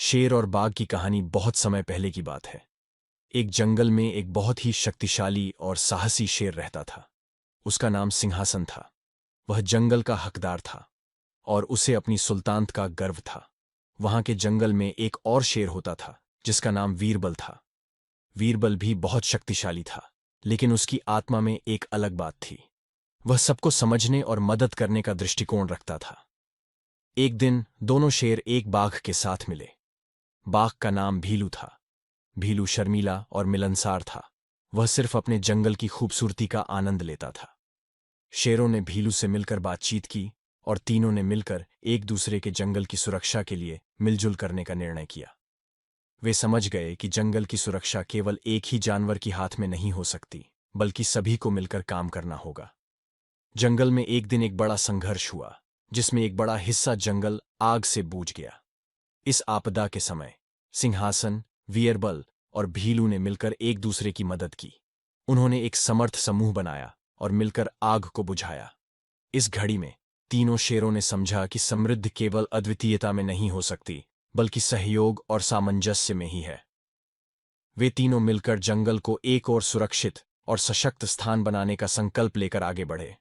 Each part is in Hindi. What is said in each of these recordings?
शेर और बाघ की कहानी बहुत समय पहले की बात है। एक जंगल में एक बहुत ही शक्तिशाली और साहसी शेर रहता था। उसका नाम सिंहासन था। वह जंगल का हकदार था और उसे अपनी सुल्तानत का गर्व था। वहां के जंगल में एक और शेर होता था जिसका नाम वीरबल था। वीरबल भी बहुत शक्तिशाली था, लेकिन उसकी आत्मा में एक अलग बात थी। वह सबको समझने और मदद करने का दृष्टिकोण रखता था। एक दिन दोनों शेर एक बाघ के साथ मिले। बाघ का नाम भीलू था। भीलू शर्मीला और मिलनसार था। वह सिर्फ अपने जंगल की खूबसूरती का आनंद लेता था। शेरों ने भीलू से मिलकर बातचीत की और तीनों ने मिलकर एक दूसरे के जंगल की सुरक्षा के लिए मिलजुल करने का निर्णय किया। वे समझ गए कि जंगल की सुरक्षा केवल एक ही जानवर की हाथ में नहीं हो सकती, बल्कि सभी को मिलकर काम करना होगा। जंगल में एक दिन एक बड़ा संघर्ष हुआ, जिसमें एक बड़ा हिस्सा जंगल आग से बूझ गया। इस आपदा के समय सिंहासन, वीरबल और भीलू ने मिलकर एक दूसरे की मदद की। उन्होंने एक समर्थ समूह बनाया और मिलकर आग को बुझाया। इस घड़ी में तीनों शेरों ने समझा कि समृद्धि केवल अद्वितीयता में नहीं हो सकती, बल्कि सहयोग और सामंजस्य में ही है। वे तीनों मिलकर जंगल को एक और सुरक्षित और सशक्त स्थान बनाने का संकल्प लेकर आगे बढ़े।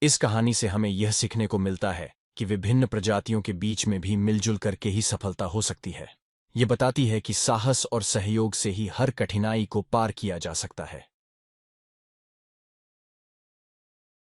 इस कहानी से हमें यह सीखने को मिलता है कि विभिन्न प्रजातियों के बीच में भी मिलजुल करके ही सफलता हो सकती है। ये बताती है कि साहस और सहयोग से ही हर कठिनाई को पार किया जा सकता है।